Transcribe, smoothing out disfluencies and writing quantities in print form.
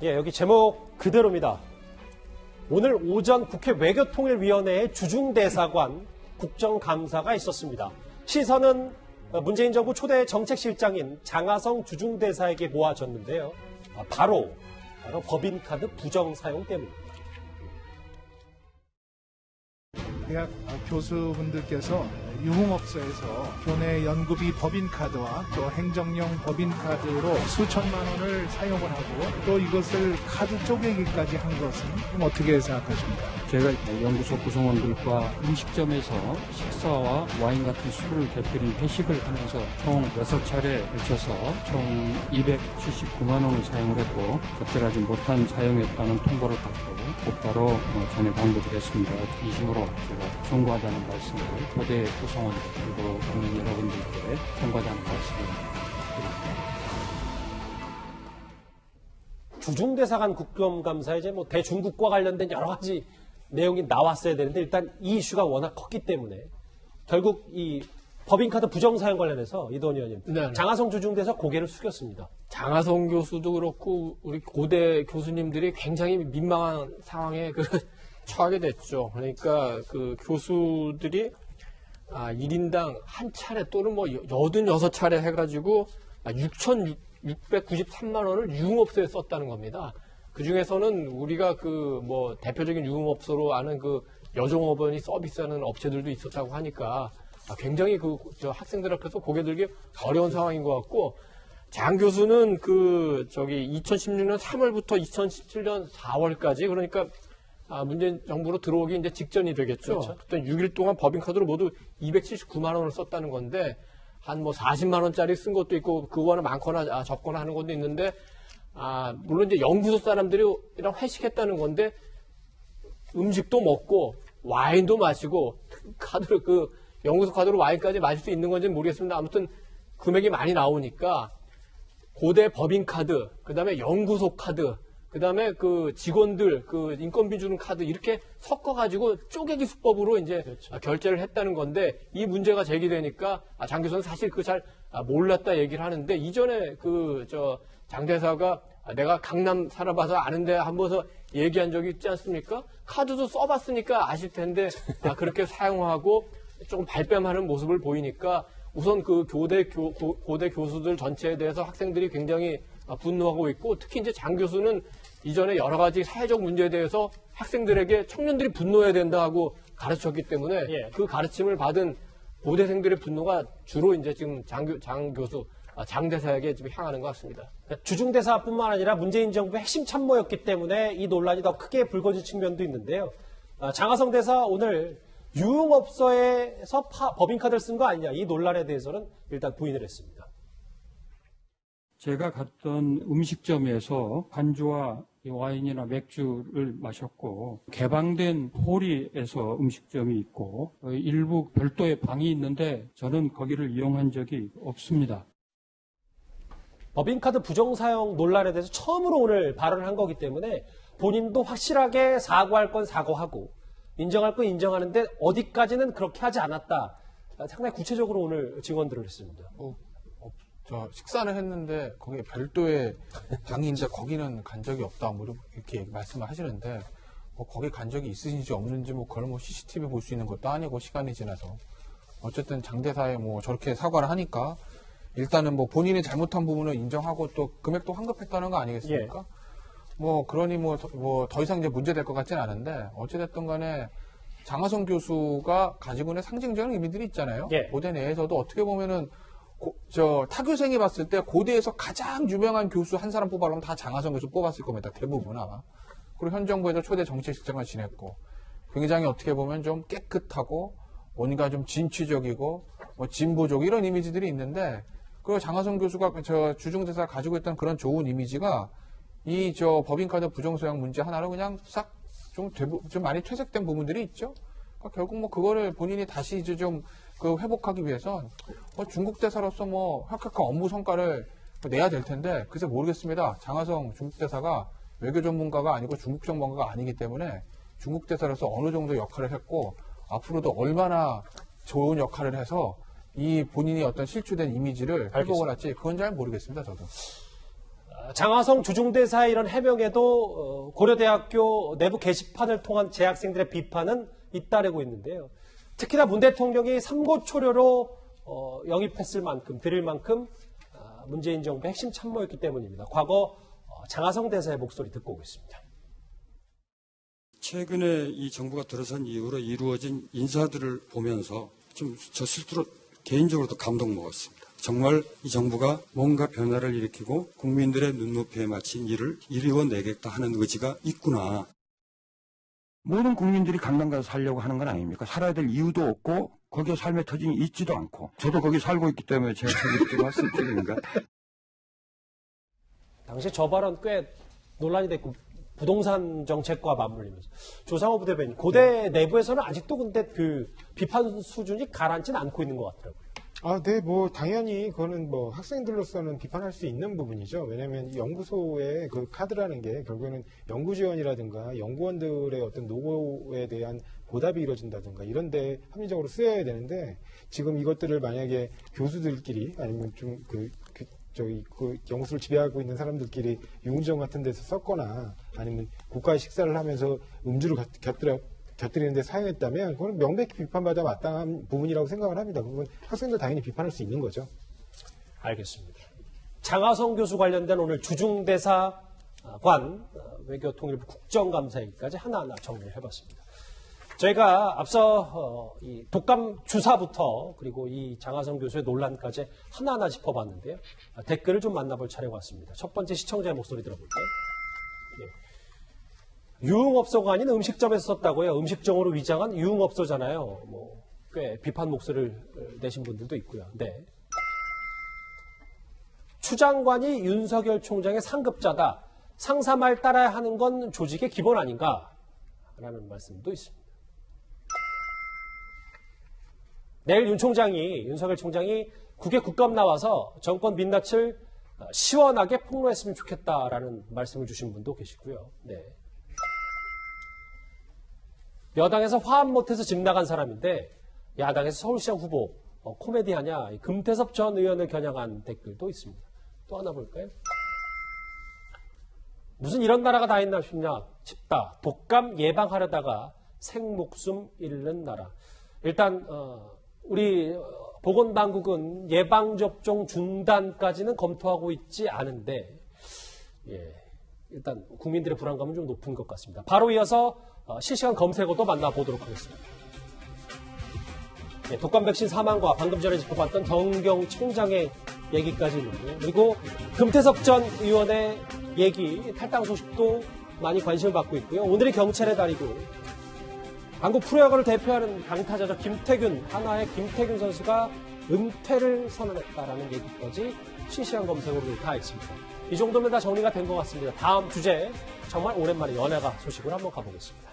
예, 여기 제목 그대로입니다. 오늘 오전 국회 외교통일위원회의 주중대사관 국정감사가 있었습니다. 시선은 문재인 정부 초대 정책실장인 장하성 주중대사에게 모아졌는데요. 바로 법인카드 부정사용 때문입니다. 대학 교수분들께서 유흥업소에서 교내 연구비 법인카드와 또 행정용 법인카드로 수천만 원을 사용을 하고 또 이것을 카드 쪼개기까지 한 것은 어떻게 생각하십니까? 제가 연구소 구성원들과 음식점에서 식사와 와인 같은 술을 곁들인 회식을 하면서 총 6차례 걸쳐서 총 279만 원을 사용을 했고 적절하지 못한 사용했다는 통보를 받고 곧바로 전에 방북을 했습니다. 이심으로 제가 청구하자는 말씀을 고대 구성원 그리고 국민 여러분들께 청구하자는 말씀을 드립니다. 주중대사관 국정감사에 이제 대중국과 관련된 여러 가지 내용이 나왔어야 되는데 일단 이 이슈가 워낙 컸기 때문에 결국 이 법인카드 부정사용 관련해서 이도원 의원님, 네네. 장하성 주중대사 고개를 숙였습니다. 장하성 교수도 그렇고 우리 고대 교수님들이 굉장히 민망한 상황에 처하게 됐죠. 그러니까 그 교수들이 1인당 한 차례 또는 86차례 해가지고 6,693만 원을 유흥업소에 썼다는 겁니다. 그 중에서는 우리가 대표적인 유흥업소로 아는 여종업원이 서비스하는 업체들도 있었다고 하니까 굉장히 학생들 앞에서 고개 들기 어려운 상황인 것 같고, 장 교수는 2016년 3월부터 2017년 4월까지 그러니까 문재인 정부로 들어오기 이제 직전이 되겠죠. 그렇죠. 그때 6일 동안 법인카드로 모두 279만 원을 썼다는 건데 한 40만 원짜리 쓴 것도 있고 그거는 많거나 적거나 하는 것도 있는데 물론 이제 연구소 사람들이랑 회식했다는 건데 음식도 먹고 와인도 마시고 카드로 연구소 카드로 와인까지 마실 수 있는 건지는 모르겠습니다. 아무튼 금액이 많이 나오니까 고대 법인카드, 그 다음에 연구소 카드, 그 다음에 직원들 인건비 주는 카드 이렇게 섞어가지고 쪼개기 수법으로 이제 그렇죠. 결제를 했다는 건데 이 문제가 제기되니까 장 교수는 사실 잘 몰랐다 얘기를 하는데 이전에 장 대사가 내가 강남 살아봐서 아는데 한번서 얘기한 적이 있지 않습니까? 카드도 써봤으니까 아실 텐데 그렇게 사용하고 조금 발뺌하는 모습을 보이니까 우선 고대 교수들 전체에 대해서 학생들이 굉장히 분노하고 있고 특히 이제 장 교수는 이전에 여러 가지 사회적 문제에 대해서 학생들에게 청년들이 분노해야 된다고 가르쳤기 때문에 예. 그 가르침을 받은 고대생들의 분노가 주로 이제 지금 장 교수, 장 대사에게 지금 향하는 것 같습니다. 주중대사뿐만 아니라 문재인 정부의 핵심 참모였기 때문에 이 논란이 더 크게 불거진 측면도 있는데요. 장하성 대사 오늘 유흥업소에서 법인카드를 쓴 거 아니냐 이 논란에 대해서는 일단 부인을 했습니다. 제가 갔던 음식점에서 반주와 와인이나 맥주를 마셨고 개방된 홀에서 음식점이 있고 일부 별도의 방이 있는데 저는 거기를 이용한 적이 없습니다. 법인카드 부정사용 논란에 대해서 처음으로 오늘 발언을 한 거기 때문에 본인도 확실하게 사과할 건 사과하고 인정할 건 인정하는데 어디까지는 그렇게 하지 않았다. 상당히 구체적으로 오늘 증언들을 했습니다. 저 식사를 했는데 거기에 별도의 방인데 거기는 간 적이 없다 이렇게 말씀을 하시는데 거기 간 적이 있으신지 없는지 그걸 CCTV 볼 수 있는 것도 아니고 시간이 지나서 어쨌든 장대사에 저렇게 사과를 하니까 일단은 본인이 잘못한 부분을 인정하고 또 금액도 환급했다는 거 아니겠습니까? 예. 그러니 더 이상 이제 문제될 것 같지는 않은데 어찌됐든 간에 장하성 교수가 가지고 있는 상징적인 의미들이 있잖아요. 예. 고대 내에서도 어떻게 보면은 타교생이 봤을 때 고대에서 가장 유명한 교수 한 사람 뽑아라면 다 장하성 교수 뽑았을 겁니다. 대부분 아마. 그리고 현 정부에도 초대 정책실장을 지냈고 굉장히 어떻게 보면 좀 깨끗하고 뭔가 좀 진취적이고 진보적 이런 이미지들이 있는데 그 장하성 교수가 주중대사가 가지고 있던 그런 좋은 이미지가 이 법인카드 부정소양 문제 하나로 그냥 싹 좀 많이 퇴색된 부분들이 있죠. 그러니까 결국 그거를 본인이 다시 이제 좀 회복하기 위해선 중국 대사로서 혁혁한 업무 성과를 내야 될 텐데 글쎄 모르겠습니다. 장하성 중국 대사가 외교 전문가가 아니고 중국 전문가가 아니기 때문에 중국 대사로서 어느 정도 역할을 했고 앞으로도 얼마나 좋은 역할을 해서 이 본인이 어떤 실추된 이미지를 회복을 할지 그건 잘 모르겠습니다. 저도. 장하성 주중대사의 이런 해명에도 고려대학교 내부 게시판을 통한 재학생들의 비판은 잇따르고 있는데요. 특히나 문 대통령이 삼고초려로 영입했을 만큼, 드릴 만큼 문재인 정부의 핵심 참모였기 때문입니다. 과거 장하성 대사의 목소리 듣고 오겠습니다. 최근에 이 정부가 들어선 이후로 이루어진 인사들을 보면서 좀 저 스스로 개인적으로도 감동 먹었습니다. 정말 이 정부가 뭔가 변화를 일으키고 국민들의 눈높이에 맞춘 일을 이루어내겠다 하는 의지가 있구나. 모든 국민들이 강남 가서 살려고 하는 건 아닙니까? 살아야 될 이유도 없고 거기에 삶의 터전이 있지도 않고 저도 거기 살고 있기 때문에 제가 거기 있기로 했습니다. 당시 저 발언 꽤 논란이 됐고 부동산 정책과 맞물리면서 조상호 부대변인 고대 내부에서는 아직도 근데 그 비판 수준이 가라앉진 않고 있는 것 같더라고요. 네, 뭐, 당연히, 그거는 뭐, 학생들로서는 비판할 수 있는 부분이죠. 왜냐면, 이 연구소의 그 카드라는 게 결국에는 연구 지원이라든가 연구원들의 어떤 노고에 대한 보답이 이루어진다든가 이런데 합리적으로 쓰여야 되는데, 지금 이것들을 만약에 교수들끼리 아니면 좀 연구소를 지배하고 있는 사람들끼리 유흥지점 같은 데서 썼거나 아니면 국가의 식사를 하면서 음주를 곁들이는데 사용했다면 그건 명백히 비판받아 마땅한 부분이라고 생각을 합니다. 그건 학생들 당연히 비판할 수 있는 거죠. 알겠습니다. 장하성 교수 관련된 오늘 주중대사관 외교통일부 국정감사 얘기까지 하나하나 정리를 해봤습니다. 저희가 앞서 이 독감 주사부터 그리고 이 장하성 교수의 논란까지 하나하나 짚어봤는데요. 댓글을 좀 만나볼 차례가 왔습니다. 첫 번째 시청자의 목소리 들어볼까요? 네. 유흥업소가 아닌 음식점에서 썼다고요. 음식점으로 위장한 유흥업소잖아요. 뭐 꽤 비판 목소리를 내신 분들도 있고요. 네. 추 장관이 윤석열 총장의 상급자다. 상사 말 따라야 하는 건 조직의 기본 아닌가? 라는 말씀도 있습니다. 내일 윤석열 총장이 국회 국감 나와서 정권 민낯을 시원하게 폭로했으면 좋겠다라는 말씀을 주신 분도 계시고요. 네. 여당에서 화합 못해서 집 나간 사람인데 야당에서 서울시장 후보 코미디하냐 금태섭 전 의원을 겨냥한 댓글도 있습니다. 또 하나 볼까요? 무슨 이런 나라가 다 있나 싶다. 독감 예방하려다가 생목숨 잃는 나라. 일단 우리 보건당국은 예방접종 중단까지는 검토하고 있지 않은데 일단 국민들의 불안감은 좀 높은 것 같습니다. 바로 이어서 실시간 검색어도 만나보도록 하겠습니다. 독감 백신 사망과 방금 전에 짚어봤던 정경 총장의 얘기까지 있는데요. 그리고 금태섭 전 의원의 얘기, 탈당 소식도 많이 관심을 받고 있고요. 오늘이 경찰의 달이고 한국 프로야구를 대표하는 강타자죠. 한화의 김태균 선수가 은퇴를 선언했다라는 얘기까지 실시간 검색어로 다 있습니다. 이 정도면 다 정리가 된 것 같습니다. 다음 주제 정말 오랜만에 연예가 소식으로 한번 가보겠습니다.